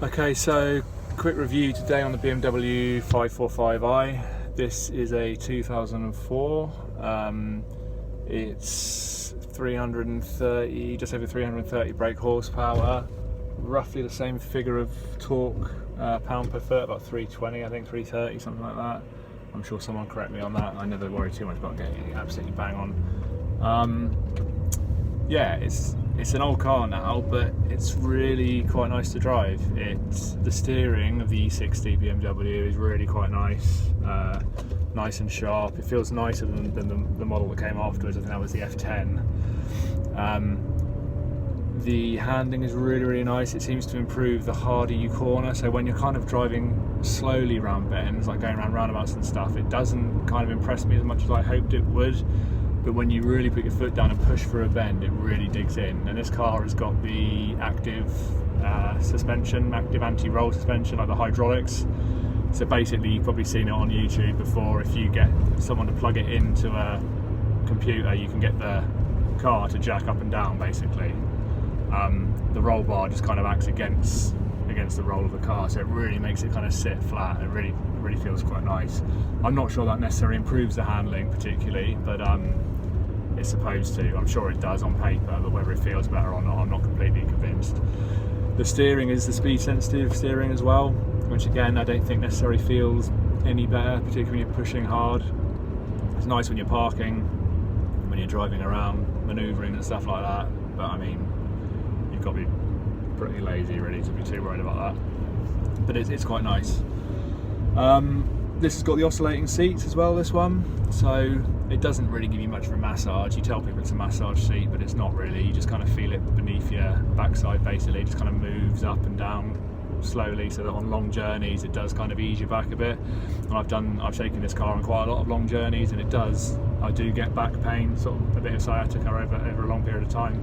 Okay, so quick review today on the BMW 545i. This is a 2004. It's 330, just over 330 brake horsepower, roughly the same figure of torque pound per foot, about 320, I think 330, something like that. I'm sure someone correct me on that. I never worry too much about getting it absolutely bang on. Yeah, it's an old car now, but it's really quite nice to drive. The steering of the E60 BMW is really quite nice, nice and sharp. It feels nicer than the model that came afterwards. I think that was the F10. The handling is really nice. It seems to improve the harder you corner, so when you're kind of driving slowly around bends, like going around roundabouts and stuff, it doesn't kind of impress me as much as I hoped it would. But when you really put your foot down and push for a bend, it really digs in. And this car has got the active suspension, active anti-roll suspension, like the hydraulics. So basically, you've probably seen it on YouTube before. If you get someone to plug it into a computer, you can get the car to jack up and down, basically. The roll bar just kind of acts against the roll of the car, so it really makes it kind of sit flat. It really feels quite nice. I'm not sure that necessarily improves the handling particularly, but it's supposed to. I'm sure it does on paper, but whether it feels better or not, I'm not completely convinced. The steering is the speed sensitive steering as well, which again I don't think necessarily feels any better, particularly when you're pushing hard. It's nice when you're parking, when you're driving around, manoeuvring and stuff like that, but I mean, you've got to be pretty lazy really to be too worried about that. But it's quite nice. This has got the oscillating seats as well, this one, so it doesn't really give you much of a massage. You tell people it's a massage seat, but it's not really. You just kind of feel it beneath your backside, basically. It just kind of moves up and down slowly, so that on long journeys it does kind of ease you back a bit. And I've taken this car on quite a lot of long journeys, and I do get back pain, sort of a bit of sciatica over a long period of time,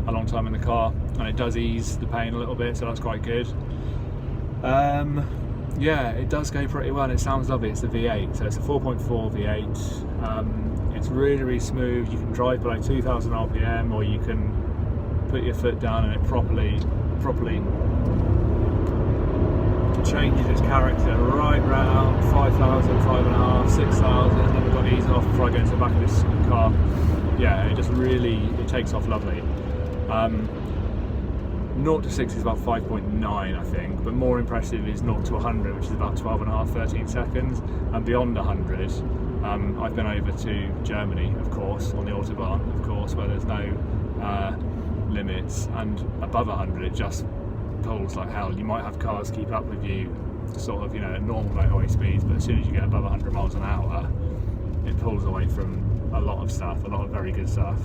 a long time in the car, and it does ease the pain a little bit, so that's quite good. Yeah, it does go pretty well, and it sounds lovely. It's the V8, so it's a 4.4 V8. It's really smooth. You can drive below 2,000 RPM, or you can put your foot down and it properly changes its character right round 5,000, 5.5, 6,000, and then we've got to ease off before I go into the back of this car. Yeah, it takes off lovely. 0 to 60 is about 5.9, I think, but more impressive is 0 to 100, which is about 12.5, 13 seconds, and beyond 100, I've been over to Germany, of course, on the Autobahn, of course, where there's no limits, and above 100 it just pulls like hell. You might have cars keep up with you, sort of, at normal motorway speeds, but as soon as you get above 100 miles an hour, it pulls away from a lot of stuff, a lot of very good stuff.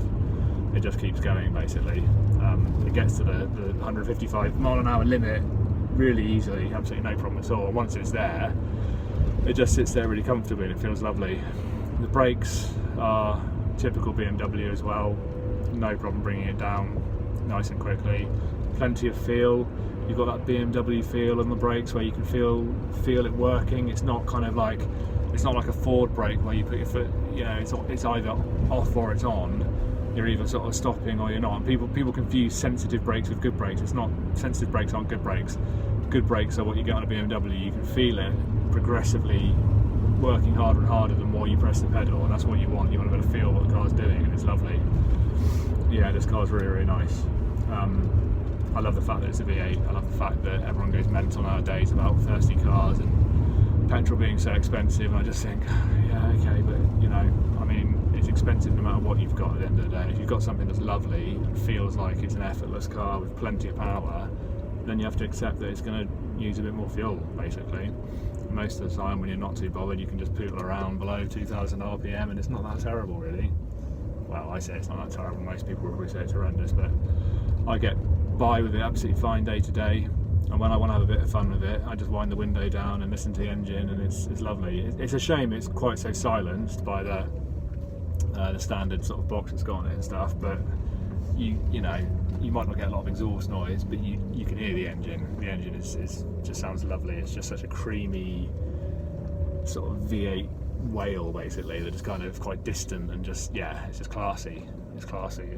It just keeps going, basically. It gets to the 155 mile an hour limit really easily, absolutely no problem at all. And once it's there, it just sits there really comfortably and it feels lovely. The brakes are typical BMW as well, no problem bringing it down nice and quickly. Plenty of feel. You've got that BMW feel on the brakes where you can feel it working. It's not kind of like, it's not like a Ford brake where you put your foot, it's either off or it's on. You're either sort of stopping or you're not. And people confuse sensitive brakes with good brakes. It's not. Sensitive brakes aren't good brakes. Good brakes are what you get on a BMW. You can feel it progressively working harder and harder the more you press the pedal, and that's what you want. You want to be able to feel what the car's doing, and it's lovely. Yeah, this car's really nice. I love the fact that it's a V8. I love the fact that everyone goes mental nowadays about thirsty cars and petrol being so expensive, and I just think, yeah, okay, but I mean, it's expensive no matter what you've got at the end of the day. If you've got something that's lovely and feels like it's an effortless car with plenty of power, then you have to accept that it's going to use a bit more fuel, basically. Most of the time when you're not too bothered, you can just poodle around below 2,000 RPM and it's not that terrible, really. Well, I say it's not that terrible, most people probably say it's horrendous, but I get by with it absolutely fine day to day. And when I want to have a bit of fun with it, I just wind the window down and listen to the engine, and it's lovely. It's a shame it's quite so silenced by the standard sort of box that's got on it and stuff, but you might not get a lot of exhaust noise, but you can hear the engine. The engine just sounds lovely. It's just such a creamy sort of V8 wail, basically, that is kind of quite distant and just, yeah, it's just classy. It's classy.